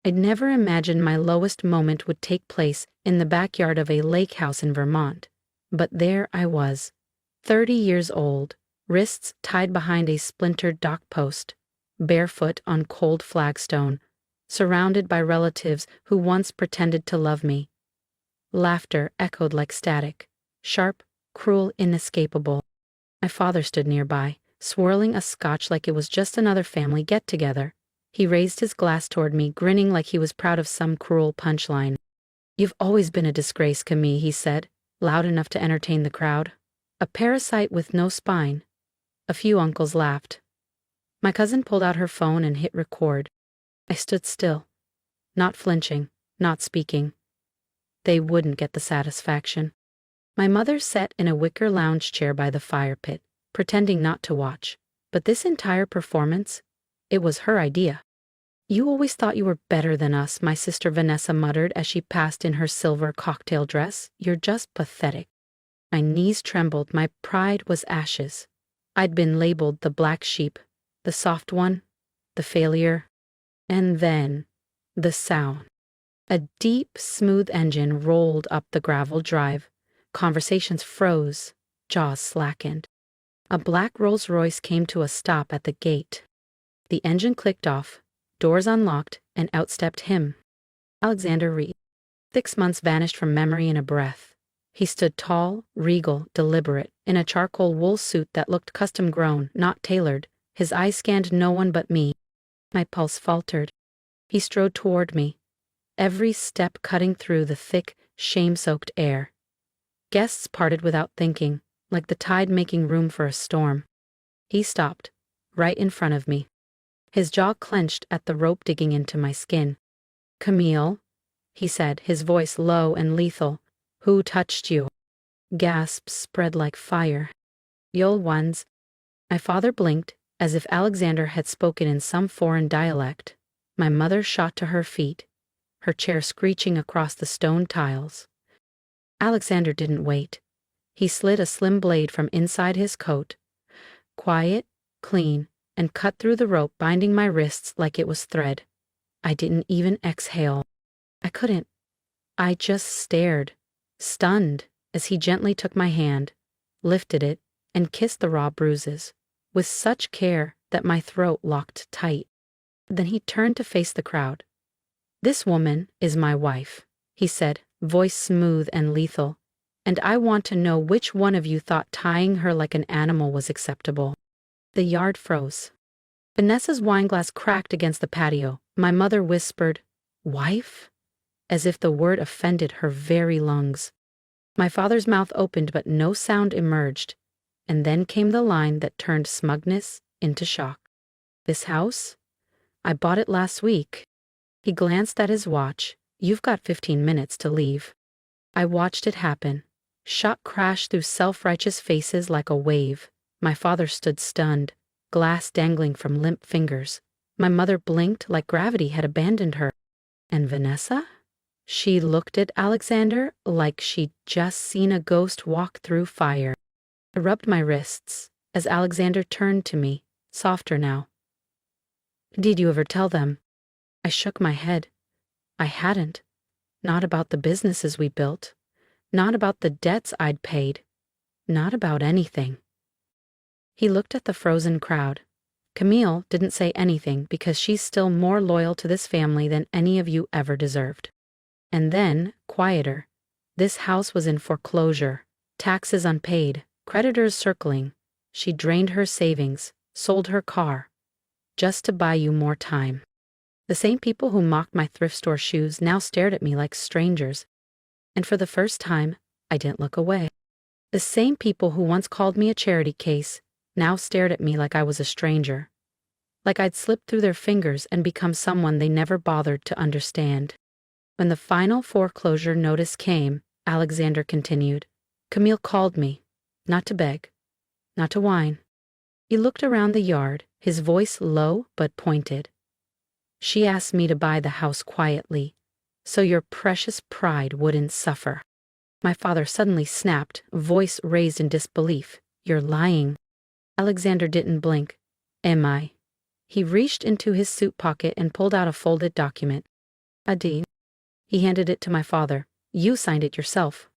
I'd never imagined my lowest moment would take place in the backyard of a lake house in Vermont. But there I was, 30 years old, wrists tied behind a splintered dock post, barefoot on cold flagstone, surrounded by relatives who once pretended to love me. Laughter echoed like static, sharp, cruel, inescapable. My father stood nearby, swirling a scotch like it was just another family get-together. He raised his glass toward me, grinning like he was proud of some cruel punchline. "You've always been a disgrace, Camille," he said, loud enough to entertain the crowd. "A parasite with no spine." A few uncles laughed. My cousin pulled out her phone and hit record. I stood still, not flinching, not speaking. They wouldn't get the satisfaction. My mother sat in a wicker lounge chair by the fire pit, pretending not to watch. But this entire performance, it was her idea. "You always thought you were better than us," my sister Vanessa muttered as she passed in her silver cocktail dress. "You're just pathetic." My knees trembled, my pride was ashes. I'd been labeled the black sheep, the soft one, the failure. And then, the sound. A deep, smooth engine rolled up the gravel drive. Conversations froze, jaws slackened. A black Rolls-Royce came to a stop at the gate. The engine clicked off, doors unlocked, and out stepped him. Alexander Reed. 6 months vanished from memory in a breath. He stood tall, regal, deliberate, in a charcoal wool suit that looked custom-grown, not tailored. His eyes scanned no one but me. My pulse faltered. He strode toward me, every step cutting through the thick, shame-soaked air. Guests parted without thinking, like the tide making room for a storm. He stopped, right in front of me. His jaw clenched at the rope digging into my skin. "Camille," he said, his voice low and lethal. "Who touched you?" Gasps spread like fire. "You'll ones." My father blinked, as if Alexander had spoken in some foreign dialect. My mother shot to her feet, her chair screeching across the stone tiles. Alexander didn't wait. He slid a slim blade from inside his coat. Quiet, clean, and cut through the rope binding my wrists like it was thread. I didn't even exhale. I couldn't. I just stared, stunned, as he gently took my hand, lifted it, and kissed the raw bruises, with such care that my throat locked tight. Then he turned to face the crowd. "This woman is my wife," he said, voice smooth and lethal, "and I want to know which one of you thought tying her like an animal was acceptable." The yard froze. Vanessa's wineglass cracked against the patio. My mother whispered, "Wife?" as if the word offended her very lungs. My father's mouth opened but no sound emerged, and then came the line that turned smugness into shock. "This house? I bought it last week." He glanced at his watch. "You've got 15 minutes to leave." I watched it happen. Shot crashed through self-righteous faces like a wave. My father stood stunned, glass dangling from limp fingers. My mother blinked like gravity had abandoned her. And Vanessa? She looked at Alexander like she'd just seen a ghost walk through fire. I rubbed my wrists as Alexander turned to me, softer now. "Did you ever tell them?" I shook my head. I hadn't. Not about the businesses we built. Not about the debts I'd paid. Not about anything. He looked at the frozen crowd. "Camille didn't say anything because she's still more loyal to this family than any of you ever deserved." And then, quieter, this house was in foreclosure, taxes unpaid, creditors circling. She drained her savings, sold her car, just to buy you more time. The same people who mocked my thrift store shoes now stared at me like strangers. And for the first time, I didn't look away. The same people who once called me a charity case now stared at me like I was a stranger. Like I'd slipped through their fingers and become someone they never bothered to understand. When the final foreclosure notice came, Alexander continued, "Camille called me, not to beg, not to whine." He looked around the yard, his voice low but pointed. "She asked me to buy the house quietly, so your precious pride wouldn't suffer." My father suddenly snapped, voice raised in disbelief. "You're lying." Alexander didn't blink. "Am I?" He reached into his suit pocket and pulled out a folded document. A deed. He handed it to my father. You signed it yourself.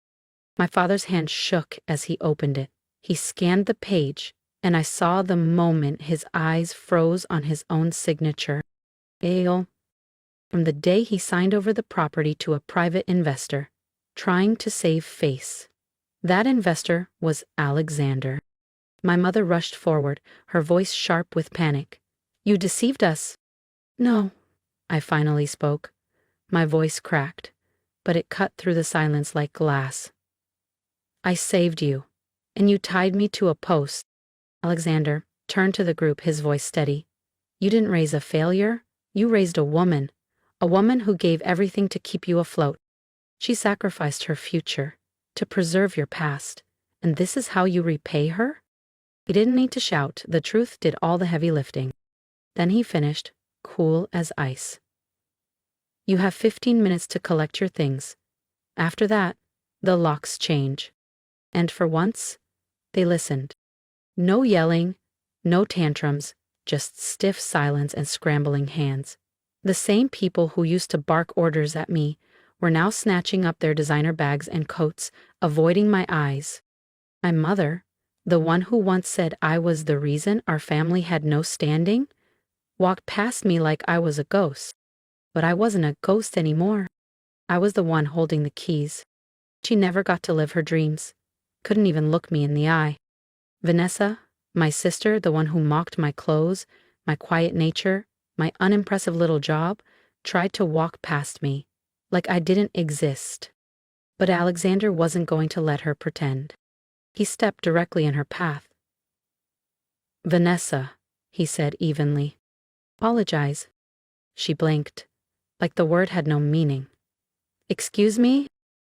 My father's hand shook as he opened it. He scanned the page, and I saw the moment his eyes froze on his own signature. Ale. From the day he signed over the property to a private investor, trying to save face. That investor was Alexander. My mother rushed forward, her voice sharp with panic. You deceived us. No, I finally spoke. My voice cracked, but it cut through the silence like glass. I saved you, and you tied me to a post. Alexander turned to the group, his voice steady. You didn't raise a failure, you raised a woman who gave everything to keep you afloat. She sacrificed her future to preserve your past, and this is how you repay her? He didn't need to shout, the truth did all the heavy lifting. Then he finished, cool as ice. You have 15 minutes to collect your things. After that, the locks change. And for once, they listened. No yelling, no tantrums, just stiff silence and scrambling hands. The same people who used to bark orders at me were now snatching up their designer bags and coats, avoiding my eyes. My mother, the one who once said I was the reason our family had no standing, walked past me like I was a ghost. But I wasn't a ghost anymore. I was the one holding the keys. She never got to live her dreams. Couldn't even look me in the eye. Vanessa, my sister, the one who mocked my clothes, my quiet nature, my unimpressive little job, tried to walk past me, like I didn't exist. But Alexander wasn't going to let her pretend. He stepped directly in her path. Vanessa, he said evenly. Apologize. She blinked, like the word had no meaning. Excuse me?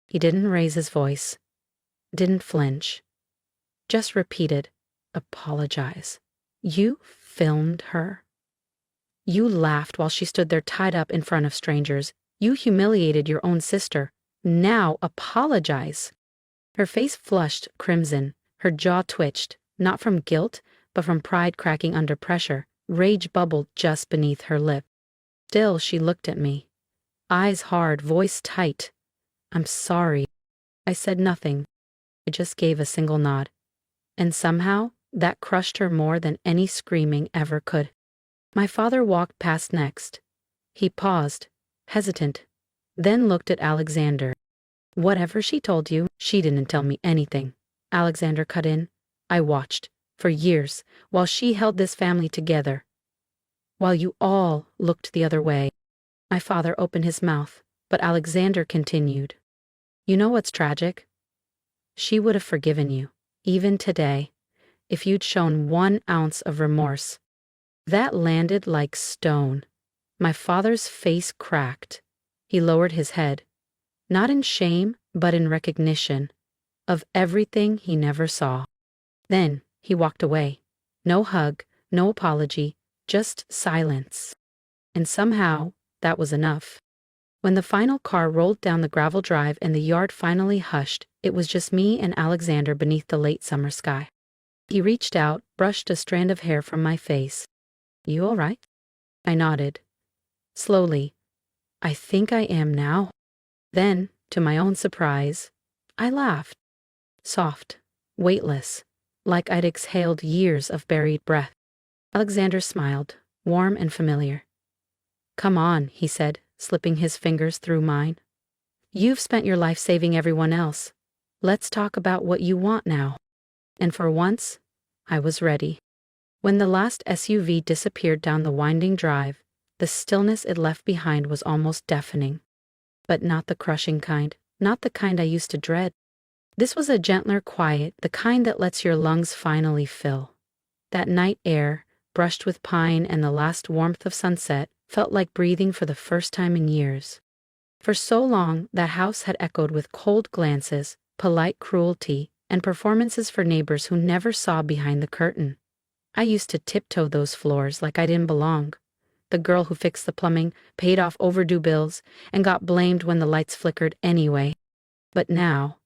He didn't raise his voice, didn't flinch, just repeated, apologize. You filmed her. You laughed while she stood there tied up in front of strangers. You humiliated your own sister. Now apologize. Her face flushed crimson, her jaw twitched, not from guilt, but from pride cracking under pressure. Rage bubbled just beneath her lip. Still, she looked at me. Eyes hard, voice tight. I'm sorry. I said nothing. I just gave a single nod. And somehow, that crushed her more than any screaming ever could. My father walked past next. He paused, hesitant, then looked at Alexander. Whatever she told you, she didn't tell me anything. Alexander cut in. I watched, for years, while she held this family together. While you all looked the other way. My father opened his mouth, but Alexander continued. You know what's tragic? She would have forgiven you, even today, if you'd shown 1 ounce of remorse. That landed like stone. My father's face cracked. He lowered his head, not in shame, but in recognition of everything he never saw. Then he walked away. No hug, no apology, just silence. And somehow, that was enough. When the final car rolled down the gravel drive and the yard finally hushed, it was just me and Alexander beneath the late summer sky. He reached out, brushed a strand of hair from my face. You all right? I nodded. Slowly. I think I am now. Then, to my own surprise, I laughed. Soft, weightless, like I'd exhaled years of buried breath. Alexander smiled, warm and familiar. Come on, he said, slipping his fingers through mine. You've spent your life saving everyone else. Let's talk about what you want now. And for once, I was ready. When the last SUV disappeared down the winding drive, the stillness it left behind was almost deafening. But not the crushing kind, not the kind I used to dread. This was a gentler quiet, the kind that lets your lungs finally fill. That night air, brushed with pine and the last warmth of sunset, felt like breathing for the first time in years. For so long, that house had echoed with cold glances, polite cruelty, and performances for neighbors who never saw behind the curtain. I used to tiptoe those floors like I didn't belong. The girl who fixed the plumbing, paid off overdue bills, and got blamed when the lights flickered anyway. But now,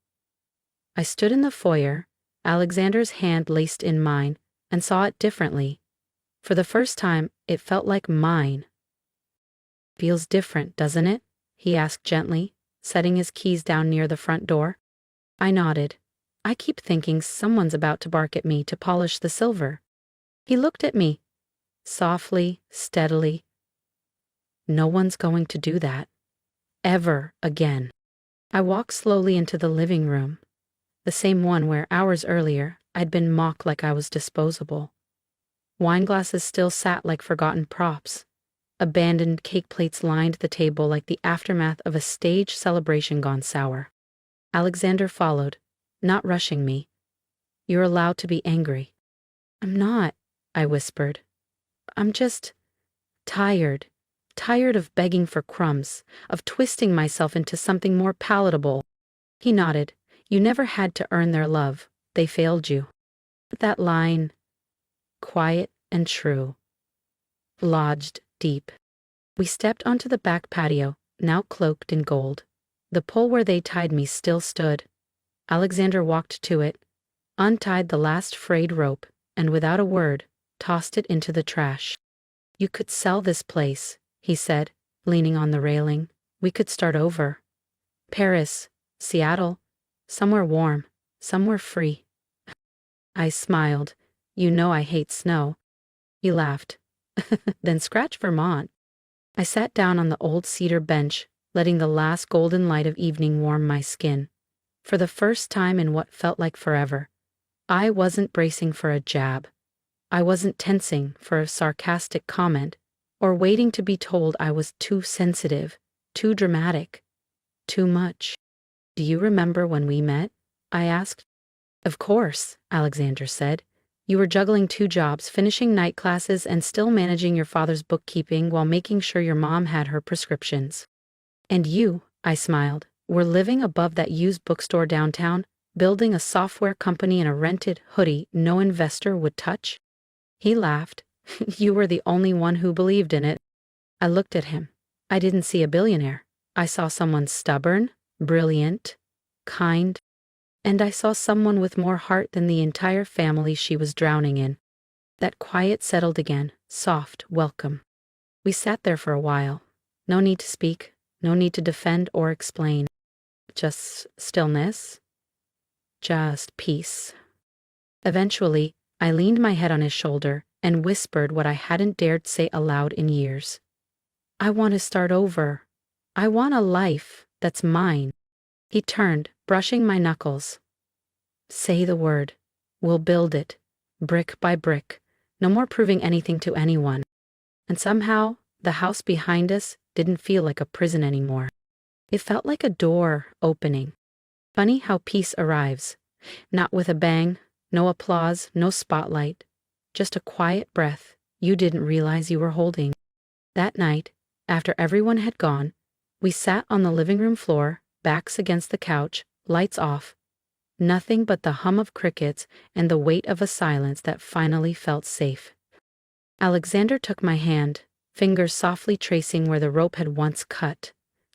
I stood in the foyer, Alexander's hand laced in mine, and saw it differently. For the first time, it felt like mine. Feels different, doesn't it? he asked gently, setting his keys down near the front door. I nodded. I keep thinking someone's about to bark at me to polish the silver. He looked at me, softly, steadily. No one's going to do that. Ever again. I walked slowly into the living room, the same one where hours earlier I'd been mocked like I was disposable. Wine glasses still sat like forgotten props. Abandoned cake plates lined the table like the aftermath of a stage celebration gone sour. Alexander followed, not rushing me. You're allowed to be angry. I'm not, I whispered. I'm just tired. Tired of begging for crumbs, of twisting myself into something more palatable. He nodded. You never had to earn their love. They failed you. That line, quiet and true, lodged deep. We stepped onto the back patio, now cloaked in gold. The pole where they tied me still stood. Alexander walked to it, untied the last frayed rope, and without a word, tossed it into the trash. You could sell this place, he said, leaning on the railing. We could start over. Paris, Seattle, somewhere warm, somewhere free. I smiled. You know I hate snow. He laughed. Then scratch Vermont. I sat down on the old cedar bench, letting the last golden light of evening warm my skin. For the first time in what felt like forever, I wasn't bracing for a jab. I wasn't tensing for a sarcastic comment, or waiting to be told I was too sensitive, too dramatic, too much. Do you remember when we met? I asked. Of course, Alexander said. You were juggling 2 jobs, finishing night classes and still managing your father's bookkeeping while making sure your mom had her prescriptions. And you, I smiled, were living above that used bookstore downtown, building a software company in a rented hoodie no investor would touch? He laughed. You were the only one who believed in it. I looked at him. I didn't see a billionaire. I saw someone stubborn, brilliant, kind, and I saw someone with more heart than the entire family she was drowning in. That quiet settled again, soft, welcome. We sat there for a while. No need to speak, no need to defend or explain. Just stillness. Just peace. Eventually, I leaned my head on his shoulder and whispered what I hadn't dared say aloud in years. I want to start over. I want a life that's mine. He turned, brushing my knuckles. Say the word. We'll build it, brick by brick. No more proving anything to anyone. And somehow, the house behind us didn't feel like a prison anymore. It felt like a door opening. Funny how peace arrives. Not with a bang, no applause, no spotlight. Just a quiet breath you didn't realize you were holding. That night, after everyone had gone, we sat on the living room floor, backs against the couch, lights off. Nothing but the hum of crickets and the weight of a silence that finally felt safe. Alexander took my hand, fingers softly tracing where the rope had once cut,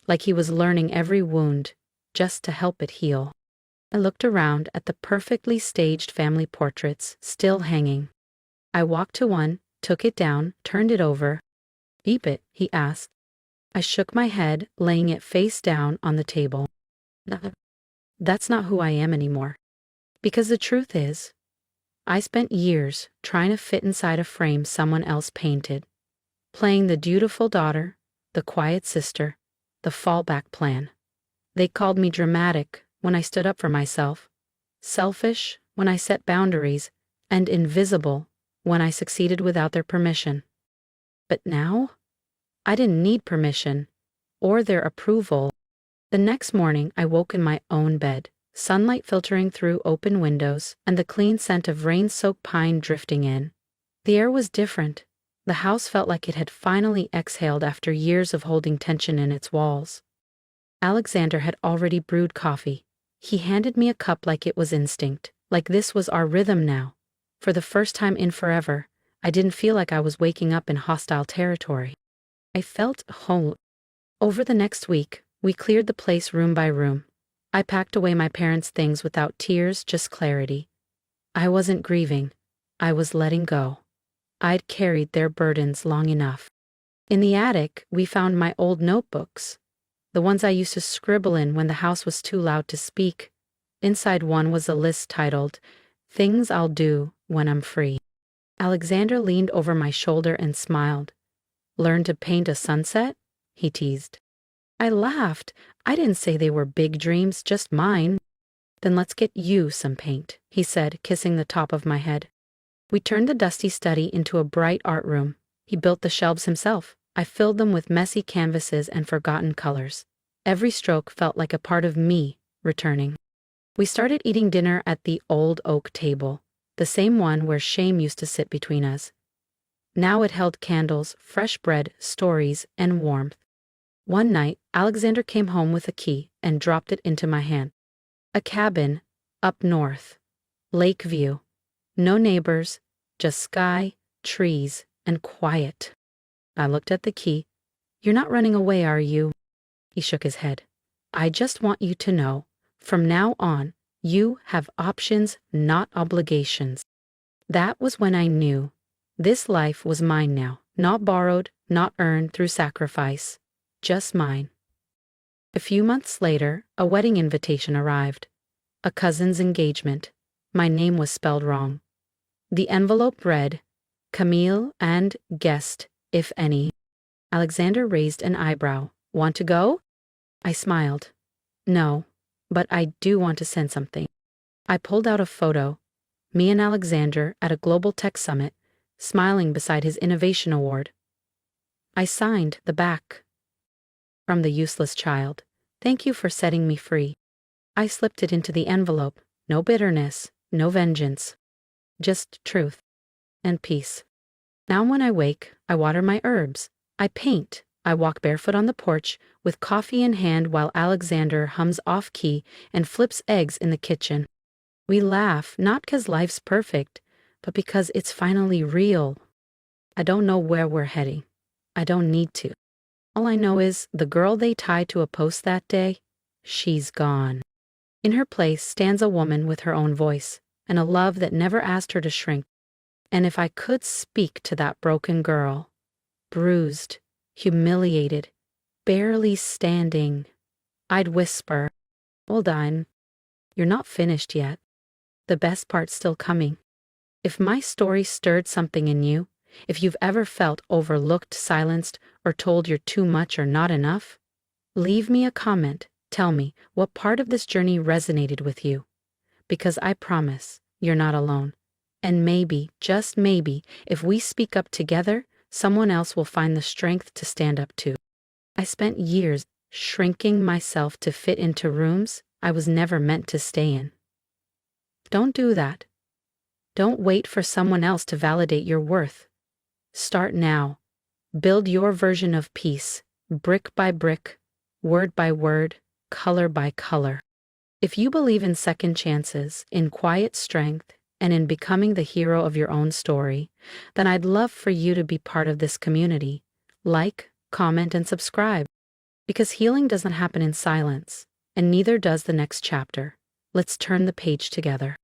like he was learning every wound, just to help it heal. I looked around at the perfectly staged family portraits still hanging. I walked to one, took it down, turned it over. Keep it, he asked. I shook my head, laying it face down on the table. That's not who I am anymore. Because the truth is, I spent years trying to fit inside a frame someone else painted, playing the dutiful daughter, the quiet sister, the fallback plan. They called me dramatic when I stood up for myself, selfish when I set boundaries, and invisible when I succeeded without their permission. But now, I didn't need permission or their approval. The next morning, I woke in my own bed, sunlight filtering through open windows and the clean scent of rain-soaked pine drifting in. The air was different. The house felt like it had finally exhaled after years of holding tension in its walls. Alexander had already brewed coffee. He handed me a cup like it was instinct, like this was our rhythm now. For the first time in forever, I didn't feel like I was waking up in hostile territory. I felt home. Over the next week, we cleared the place room by room. I packed away my parents' things without tears, just clarity. I wasn't grieving. I was letting go. I'd carried their burdens long enough. In the attic, we found my old notebooks. the ones I used to scribble in when the house was too loud to speak. Inside one was a list titled, "Things I'll Do When I'm Free." Alexander leaned over my shoulder and smiled. "Learn to paint a sunset?" he teased. I laughed. I didn't say they were big dreams, just mine. "Then let's get you some paint," he said, kissing the top of my head. We turned the dusty study into a bright art room. He built the shelves himself. I filled them with messy canvases and forgotten colors. Every stroke felt like a part of me returning. We started eating dinner at the old oak table, the same one where shame used to sit between us. Now it held candles, fresh bread, stories, and warmth. One night, Alexander came home with a key and dropped it into my hand. A cabin, up north. Lake view. No neighbors, just sky, trees, and quiet. I looked at the key. "You're not running away, are you?" He shook his head. "I just want you to know, from now on, you have options, not obligations." That was when I knew. This life was mine now, not borrowed, not earned through sacrifice. Just mine. A few months later, a wedding invitation arrived. A cousin's engagement. My name was spelled wrong. The envelope read, "Camille and guest, if any." Alexander raised an eyebrow. "Want to go?" I smiled. "No, but I do want to send something." I pulled out a photo. Me and Alexander at a global tech summit, smiling beside his innovation award. I signed the back. "From the useless child. Thank you for setting me free." I slipped it into the envelope. No bitterness, no vengeance. Just truth and peace. Now when I wake, I water my herbs. I paint. I walk barefoot on the porch with coffee in hand while Alexander hums off-key and flips eggs in the kitchen. We laugh, not because life's perfect, but because it's finally real. I don't know where we're heading. I don't need to. All I know is the girl they tied to a post that day, she's gone. In her place stands a woman with her own voice, and a love that never asked her to shrink. And if I could speak to that broken girl, bruised, humiliated, barely standing, I'd whisper, "Hold on, you're not finished yet. The best part's still coming." If my story stirred something in you, if you've ever felt overlooked, silenced, or told you're too much or not enough, leave me a comment. Tell me what part of this journey resonated with you. Because I promise you're not alone. And maybe, just maybe, if we speak up together, someone else will find the strength to stand up too. I spent years shrinking myself to fit into rooms I was never meant to stay in. Don't do that. Don't wait for someone else to validate your worth. Start now. Build your version of peace, brick by brick, word by word, color by color. If you believe in second chances, in quiet strength, and in becoming the hero of your own story, then I'd love for you to be part of this community. Like, comment, and subscribe. Because healing doesn't happen in silence, and neither does the next chapter. Let's turn the page together.